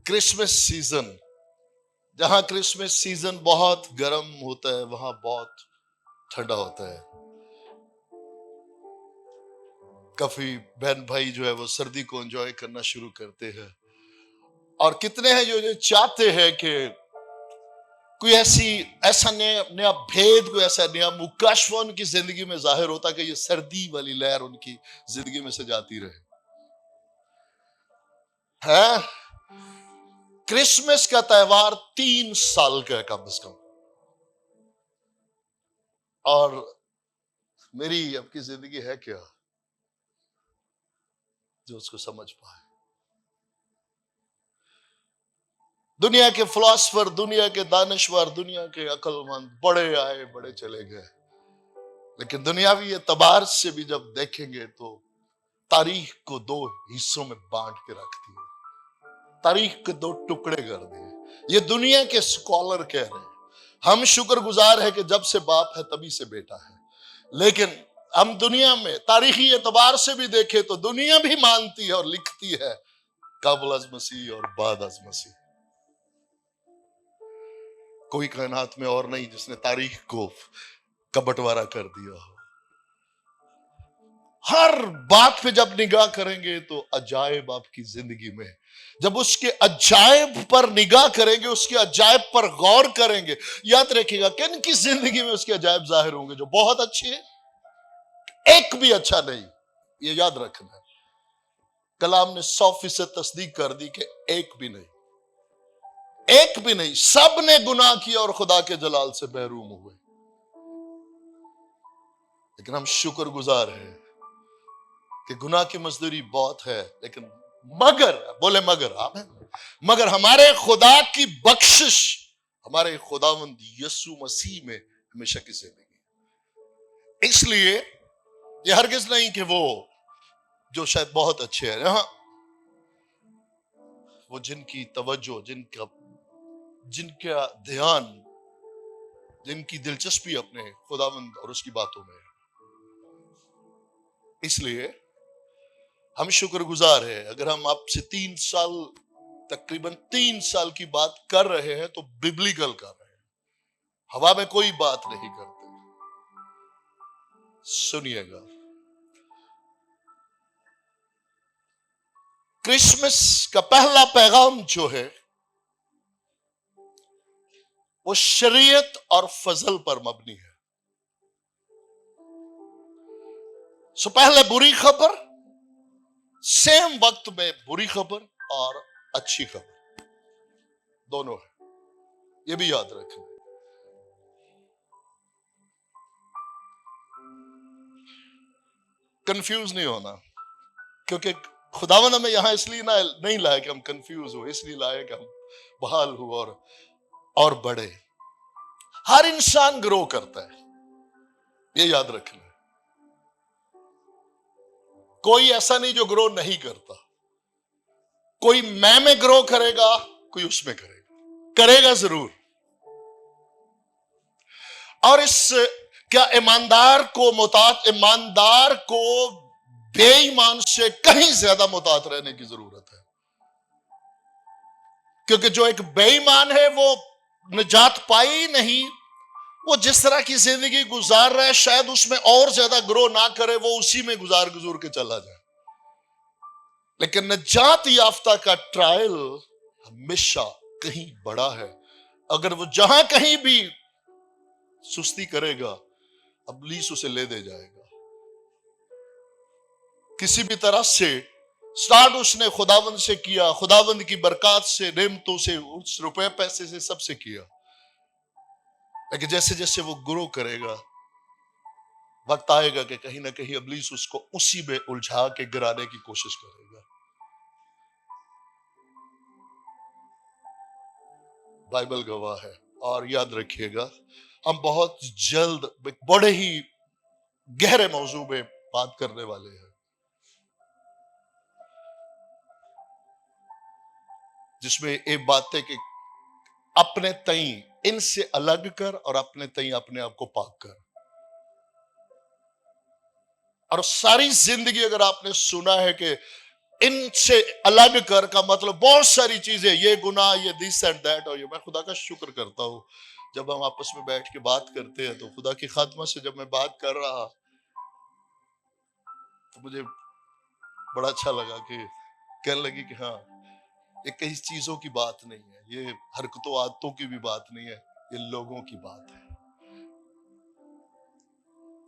Christmas season, जहां Christmas season बहुत गर्म होता है वहां बहुत ठंडा होता है। काफी बहन भाई जो है वो सर्दी को एंजॉय करना शुरू करते हैं, और कितने हैं जो चाहते हैं कि कोई ऐसा नया नया भेद, कोई ऐसा नया मुकाशवा उनकी जिंदगी में जाहिर होता कि ये सर्दी वाली लहर उनकी जिंदगी में से जाती रहे। है क्रिसमस का त्योहार 3 साल का है कम से कम, और मेरी आपकी जिंदगी है क्या जो उसको समझ पाए। दुनिया के फिलोसफर, दुनिया के दानिशवर, दुनिया के अक्लमंद बड़े आए बड़े चले गए, लेकिन दुनियावी एतबार से भी जब देखेंगे तो तारीख को 2 हिस्सों में बांट के रखती है, तारीख के 2 टुकड़े कर दिए। ये दुनिया के स्कॉलर कह रहे हैं। हम शुक्रगुजार है कि जब से बाप है तभी से बेटा है, लेकिन हम दुनिया में तारीखी एतबार से भी देखें तो दुनिया भी मानती है और लिखती है काबुल अज मसीह और बाद अज मसीह। कोई कायनात में और नहीं जिसने तारीख को का बंटवारा कर दिया हो। हर बात पे जब निगाह करेंगे तो अजायब आपकी जिंदगी में, जब उसके अजायब पर निगाह करेंगे, उसके अजायब पर गौर करेंगे, याद रखिएगा कि इनकी जिंदगी में उसके अजायब जाहिर होंगे जो बहुत अच्छे हैं, एक भी अच्छा नहीं। ये याद रखना है। कलाम ने 100% तस्दीक कर दी कि एक भी नहीं, एक भी नहीं। सब ने गुनाह किया और खुदा के जलाल से महरूम हुए। लेकिन हम शुक्रगुजार हैं कि गुनाह की मजदूरी बहुत है, लेकिन मगर हमारे खुदा की बख्शिश, हमारे खुदावंद यीशु मसीह में हमेशा की जिंदगी। इसलिए ये हरगिज नहीं कि वो जो शायद बहुत अच्छे हैं, हाँ, वो जिनकी तवज्जो, जिनका ध्यान, जिनकी दिलचस्पी अपने खुदावंद और उसकी बातों में है। इसलिए हम शुक्रगुजार हैं। अगर हम आपसे 3 साल, तकरीबन 3 साल की बात कर रहे हैं तो बिब्लिकल कर रहे हैं, हवा में कोई बात नहीं करते। सुनिएगा, क्रिसमस का पहला पैगाम जो है वो शरीयत और फजल पर मबनी है। सो पहले बुरी खबर, सेम वक्त में बुरी खबर और अच्छी खबर दोनों है। ये भी याद रखना। कंफ्यूज नहीं होना, क्योंकि खुदावन हमें यहां इसलिए नहीं लाया कि हम कंफ्यूज हो, इसलिए लाया कि हम बहाल हो और बढ़े। हर इंसान ग्रो करता है, ये याद रखना। कोई ऐसा नहीं जो ग्रो नहीं करता। कोई मैं में ग्रो करेगा, कोई उसमें करेगा जरूर। और इस क्या ईमानदार को बेईमान से कहीं ज्यादा मुतात रहने की जरूरत है, क्योंकि जो एक बेईमान है वो निजात पाई नहीं। वो जिस तरह की जिंदगी गुजार रहा है शायद उसमें और ज्यादा ग्रो ना करे, वो उसी में गुजार के चला जाए। लेकिन निजात याफ्ता का ट्रायल हमेशा कहीं बड़ा है। अगर वो जहां कहीं भी सुस्ती करेगा, इब्लीस उसे ले दे जाएगा। किसी भी तरह से स्टार्ट उसने खुदावंद से किया, खुदावंद की बरकत से, नेमतों से, उस रुपए पैसे से, सबसे किया। लेकिन जैसे जैसे वो ग्रो करेगा, वक्त आएगा कि कहीं ना कहीं इब्लीस उसको उसी में उलझा के गिराने की कोशिश करेगा। बाइबल गवाह है। और याद रखिएगा, हम बहुत जल्द एक बड़े ही गहरे मौजू में बात करने वाले हैं, जिसमें एक बात है कि अपने तई इनसे अलग कर और अपने तई अपने आप को पाक कर। और सारी जिंदगी अगर आपने सुना है कि इनसे अलग कर का मतलब बहुत सारी चीजें, ये गुनाह, ये दिस एंड दैट। और ये मैं खुदा का शुक्र करता हूं, जब हम आपस में बैठ के बात करते हैं तो खुदा की खात्मा से जब मैं बात कर रहा तो मुझे बड़ा अच्छा लगा कि कहने लगी कि हाँ, ये कई चीजों की बात नहीं है, ये हरकतों आदतों की भी बात नहीं है, ये लोगों की बात है,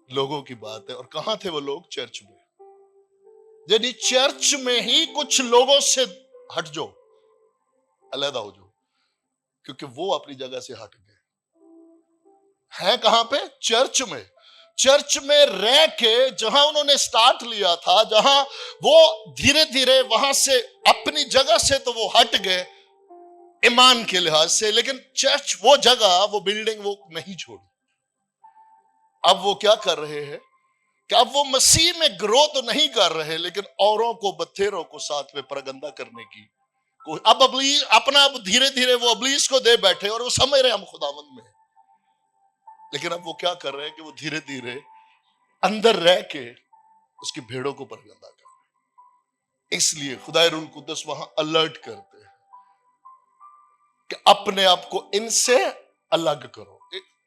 लोगों की बात है। और कहां थे वो लोग? चर्च में। यदि चर्च में ही कुछ लोगों से हट जाओ, अलग हो जाओ, क्योंकि वो अपनी जगह से हट गए हैं। कहां पे? चर्च में। चर्च में रह के जहां उन्होंने स्टार्ट लिया था, जहां वो धीरे धीरे वहां से अपनी जगह से तो वो हट गए ईमान के लिहाज से, लेकिन चर्च, वो जगह, वो बिल्डिंग वो नहीं छोड़ी। अब वो क्या कर रहे हैं कि अब वो मसीह में ग्रो तो नहीं कर रहे, लेकिन औरों को, बथेरों को साथ में परगंदा करने की अब अपना अब धीरे धीरे वो अबलीस को दे बैठे, और वो समझ रहे हम खुदावंद में। लेकिन अब वो क्या कर रहे हैं कि वो धीरे धीरे अंदर रह के उसकी भेड़ों को परगंदा कर रहे हैं। इसलिए खुदाए रूल कुद्दस वहां अलर्ट करते हैं कि अपने आप को इनसे अलग करो।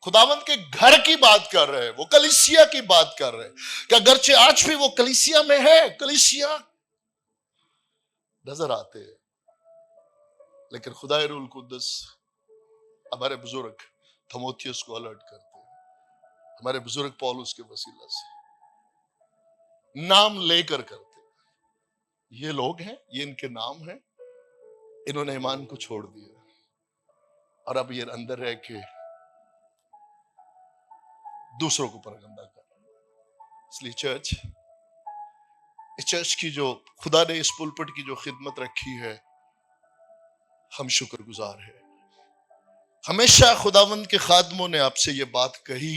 खुदावंद के घर की बात कर रहे हैं, वो कलीसिया की बात कर रहे हैं कि अगरचे आज भी वो कलीसिया में है, कलीसिया नजर आते हैं, लेकिन खुदाए रूल कुद्दस हमारे बुजुर्ग थमोथियस को अलर्ट करते हैं, हमारे बुजुर्ग पौलुस के वसीला से नाम लेकर करते हैं। ये लोग हैं, ये इनके नाम हैं, इन्होंने ईमान को छोड़ दिया और अब ये अंदर रह के दूसरों को परगंदा कर। इसलिए इस चर्च की जो खुदा ने इस पुलपट की जो खिदमत रखी है, हम शुक्रगुजार हैं। हमेशा खुदावंद के खादमों ने आपसे ये बात कही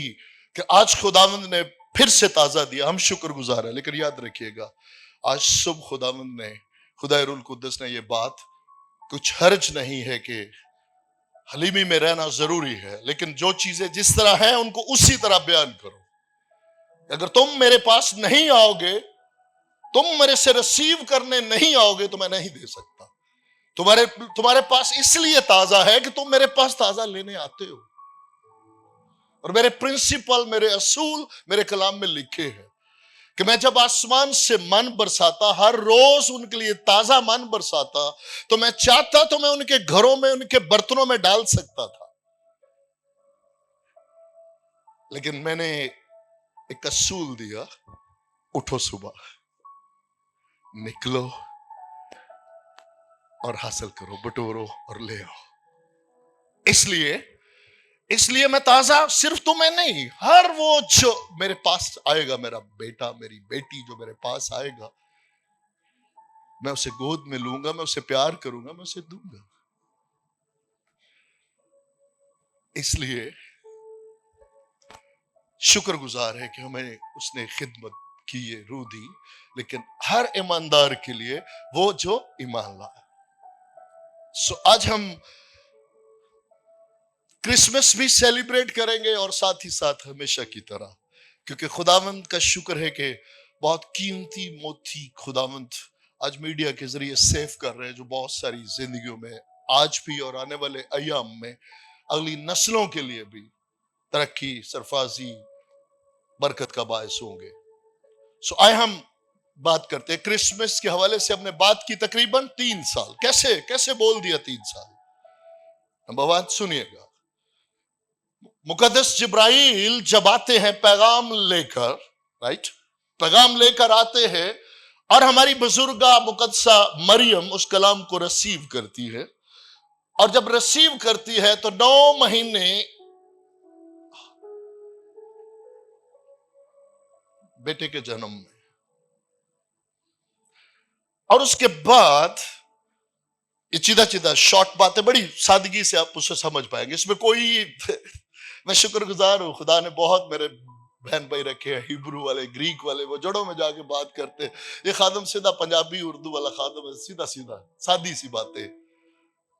कि आज खुदावंद ने फिर से ताजा दिया, हम शुक्रगुजार हैं। लेकिन याद रखिएगा, आज सुबह खुदावंद ने, खुदाए रूल कुद्दस ने ये बात, कुछ हर्ज नहीं है कि हलीमी में रहना जरूरी है, लेकिन जो चीजें जिस तरह हैं उनको उसी तरह बयान करो। अगर तुम मेरे पास नहीं आओगे, तुम मेरे से रिसीव करने नहीं आओगे, तो मैं नहीं दे सकता। तुम्हारे पास इसलिए ताजा है कि तुम मेरे पास ताजा लेने आते हो, और मेरे प्रिंसिपल, मेरे असूल मेरे कलाम में लिखे हैं कि मैं जब आसमान से मन बरसाता, हर रोज उनके लिए ताजा मन बरसाता, तो मैं चाहता तो मैं उनके घरों में, उनके बर्तनों में डाल सकता था। लेकिन मैंने एक असूल दिया, उठो सुबह, निकलो और हासिल करो, बटोरो और ले आओ। इसलिए मैं ताजा सिर्फ तुम्हें नहीं, हर वो जो मेरे पास आएगा, मेरा बेटा, मेरी बेटी जो मेरे पास आएगा, मैं उसे गोद में लूंगा, मैं उसे प्यार करूंगा, मैं उसे दूंगा। इसलिए शुक्रगुजार है कि हमें उसने खिदमत की, ये रूह दी, लेकिन हर ईमानदार के लिए वो जो ईमान लाया। सो आज हम क्रिसमस भी सेलिब्रेट करेंगे, और साथ ही साथ हमेशा की तरह, क्योंकि खुदावंद का शुक्र है कि बहुत कीमती मोती खुदावंद आज मीडिया के जरिए सेव कर रहे हैं, जो बहुत सारी जिंदगियों में आज भी और आने वाले अय्याम में अगली नस्लों के लिए भी तरक्की, सरफराजी, बरकत का बायस होंगे। सो आए हम बात करते हैं क्रिसमस के हवाले से। हमने बात की तकरीबन 3 साल, कैसे बोल दिया 3 साल। नंबर 1 सुनिएगा, मुकद्दस जिब्राइल जब आते हैं पैगाम लेकर, राइट, पैगाम लेकर आते हैं, और हमारी बुजुर्गा मुकद्दसा मरियम उस कलाम को रिसीव करती है, और जब रिसीव करती है तो 9 महीने बेटे के जन्म में, और उसके बाद ये सीधा शॉर्ट बातें, बड़ी सादगी से आप उसे समझ पाएंगे, इसमें कोई मैं शुक्रगुजार हूं, खुदा ने बहुत मेरे बहन भाई रखे हैं, हिब्रू वाले, ग्रीक वाले, वो जड़ों में जाके बात करते हैं। ये खादम सीधा पंजाबी उर्दू वाला खादम है, सीधा सादी सी बातें,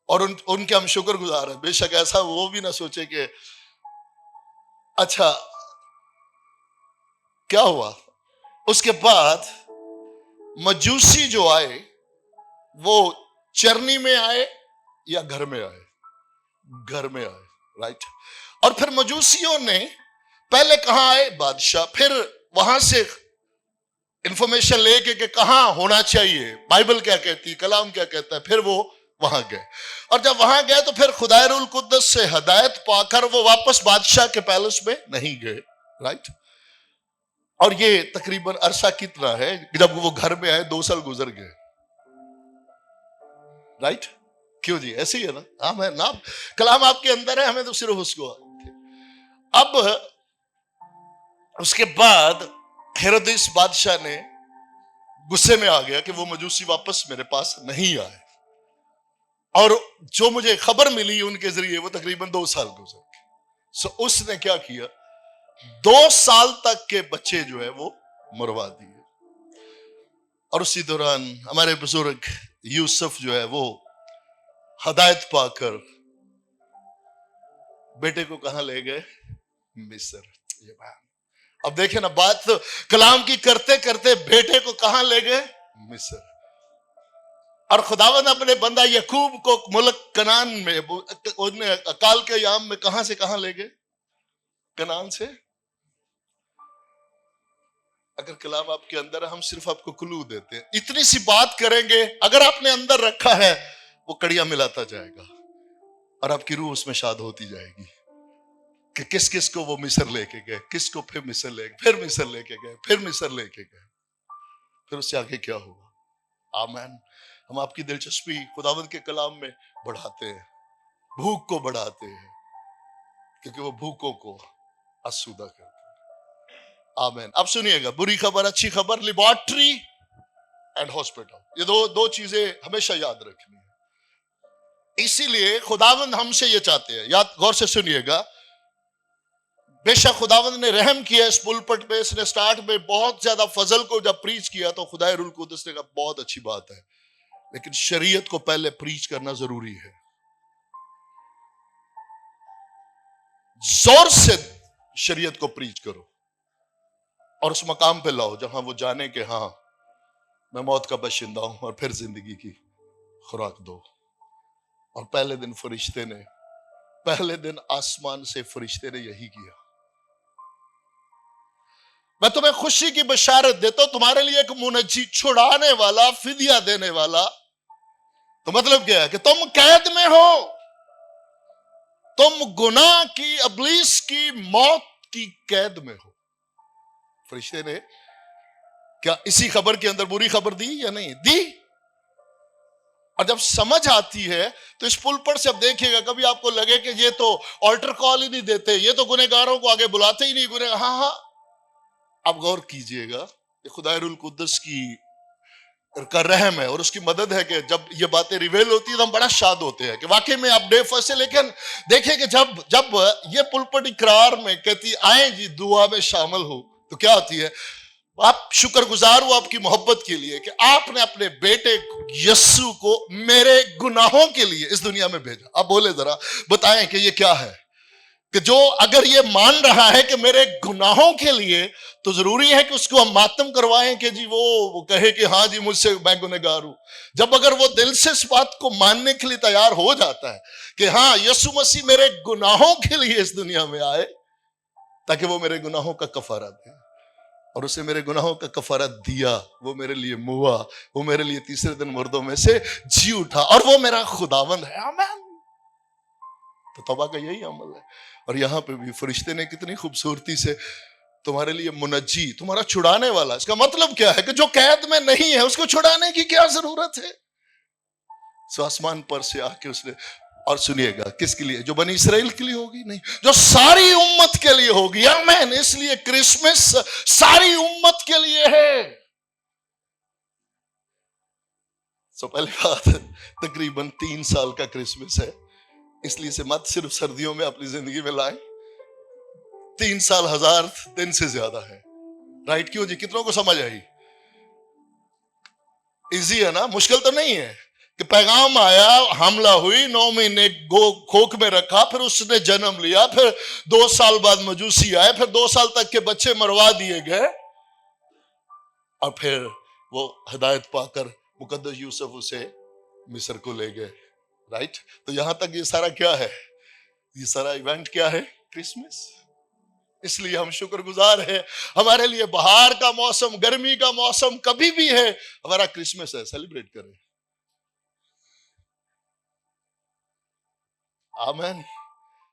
और उनके हम शुक्रगुजार हैं। बेशक ऐसा वो भी ना सोचे कि अच्छा क्या हुआ। उसके बाद मजूसी जो आए, वो चरनी में आए या घर में आए, घर में आए, राइट। और फिर मजूसियों ने पहले कहां आए, बादशाह, फिर वहां से इंफॉर्मेशन लेके कि कहां होना चाहिए, बाइबल क्या कहती है, कलाम क्या कहता है, फिर वो वहां गए। और जब वहां गए तो फिर खुदारुल कुद्दस से हदायत पाकर वो वापस बादशाह के पैलेस में नहीं गए, राइट। और ये तकरीबन अरसा कितना है, जब वो घर में आए 2 साल गुजर गए, राइट। क्यों जी, ऐसे ही है ना। हाँ, मैं ना, कलाम आपके अंदर है, हमें तो सिर्फ उसको। अब उसके बाद हेरोदेस बादशाह ने गुस्से में आ गया कि वो मजूसी वापस मेरे पास नहीं आए, और जो मुझे खबर मिली उनके जरिए वो तकरीबन 2 साल गुजर गए। सो उसने क्या किया, 2 साल तक के बच्चे जो है वो मरवा दिए। और उसी दौरान हमारे बुजुर्ग यूसुफ जो है वो हदायत पाकर बेटे को कहां ले गए, मिस्र। ये बात अब देखे ना, बात तो कलाम की करते करते बेटे को कहां ले गए, मिस्र। और खुदावंद अपने बंदा यकूब को मुल्क कनान में, अकाल के याम में कहां से कहां ले गए, कनान से। अगर कलाम आपके अंदर है, हम सिर्फ आपको क्लू देते हैं, इतनी सी बात करेंगे, अगर आपने अंदर रखा है वो कड़ियां मिलाता जाएगा और आपकी रूह उसमें शाद होती जाएगी कि किस किस को वो मिस्र लेके गए, किसको फिर मिस्र लेके, फिर मिस्र लेके गए, फिर मिस्र लेके गए, फिर उससे आगे क्या हुआ। आमीन। हम आपकी दिलचस्पी खुदावंद के कलाम में बढ़ाते हैं, भूख को बढ़ाते हैं, क्योंकि वो भूखों को आसूदा करते हैं। आमीन। अब सुनिएगा, बुरी खबर, अच्छी खबर, लेबोरेटरी एंड हॉस्पिटल, ये दो चीजें हमेशा याद रखनी है। इसीलिए खुदावंद हमसे ये चाहते हैं, याद गौर से सुनिएगा। बेशक खुदावंद ने रहम किया इस पुलपट पे, इसने स्टार्ट में बहुत ज्यादा फजल को जब प्रीच किया तो खुदाए रुल कुद्दस ने कहा बहुत अच्छी बात है, लेकिन शरीयत को पहले प्रीच करना जरूरी है। जोर से शरीयत को प्रीच करो और उस मकाम पे लाओ जहां वो जाने के हाँ मैं मौत का बशिंदा हूं, और फिर जिंदगी की खुराक दो। और पहले दिन आसमान से फरिश्ते ने यही किया। मैं तुम्हें खुशी की बशारत देता हूं, तुम्हारे लिए एक मुनज्जी, छुड़ाने वाला, फिदिया देने वाला। तो मतलब क्या है कि तुम कैद में हो, तुम गुनाह की, इब्लीस की, मौत की कैद में हो। फरिश्ते ने क्या इसी खबर के अंदर बुरी खबर दी या नहीं दी? और जब समझ आती है तो इस पुल पर से अब देखिएगा, कभी आपको लगे कि ये तो ऑल्टर कॉल ही नहीं देते, ये तो गुनहगारों को आगे बुलाते ही नहीं, गुनहगार। हाँ, आप गौर कीजिएगा, ये खुदारुल कुद्दस की कर रहम है और उसकी मदद है कि जब ये बातें रिवेल होती है तो हम बड़ा शाद होते हैं कि वाकई में आप डे फर्स्ट। लेकिन देखें कि जब ये पुलपट इकरार में कहती आए जी दुआ में शामिल हो, तो क्या होती है, आप शुक्रगुजार हो आपकी मोहब्बत के लिए कि आपने अपने बेटे यस्सु को मेरे गुनाहों के लिए इस दुनिया में भेजा। अब बोले जरा बताएं कि ये क्या है, कि जो अगर ये मान रहा है कि मेरे गुनाहों के लिए, तो जरूरी है कि उसको हम मातम करवाएं कि जी वो कहे कि हाँ जी मुझसे मैं गुनहगार हूं। जब अगर वो दिल से इस बात को मानने के लिए तैयार हो जाता है कि हाँ यीशु मसीह मेरे गुनाहों के लिए इस दुनिया में आए ताकि वो मेरे गुनाहों का कफारा दे, और उसे मेरे गुनाहों का कफारा दिया, वो मेरे लिए मुआ, वो मेरे लिए तीसरे दिन मुर्दों में से जी उठा, और वो मेरा खुदावंद है। आमीन। तो तौबा का यही अमल है। और यहां पे भी फरिश्ते ने कितनी खूबसूरती से तुम्हारे लिए मुनज्जी, तुम्हारा छुड़ाने वाला। इसका मतलब क्या है कि जो कैद में नहीं है उसको छुड़ाने की क्या जरूरत है। सो आसमान पर से आके उसने, और सुनिएगा किसके लिए, जो बनी इसराइल के लिए होगी नहीं, जो सारी उम्मत के लिए होगी। आमीन। इसलिए क्रिसमस सारी उम्मत के लिए है। सो पहली बात, तकरीबन 3 साल का क्रिसमस है, इसलिए से मत सिर्फ सर्दियों में अपनी जिंदगी में लाएं। 3 साल 1000 दिन से ज्यादा है, राइट। क्यों जी, कितनों को समझ आई? इजी है ना, मुश्किल तो नहीं है कि पैगाम आया, हमला हुई, 9 महीने खोख में रखा, फिर उसने जन्म लिया, फिर 2 साल बाद मजूसी आए, फिर 2 साल तक के बच्चे मरवा दिए गए, और फिर वो हिदायत पाकर मुकद्दस यूसुफ उसे मिस्र को ले गए, राइट। तो यहां तक ये सारा क्या है, ये सारा इवेंट क्या है, क्रिसमस। इसलिए हम शुक्रगुजार हैं, हमारे लिए बाहर का मौसम, गर्मी का मौसम कभी भी है, हमारा क्रिसमस है, सेलिब्रेट करें। आमेन।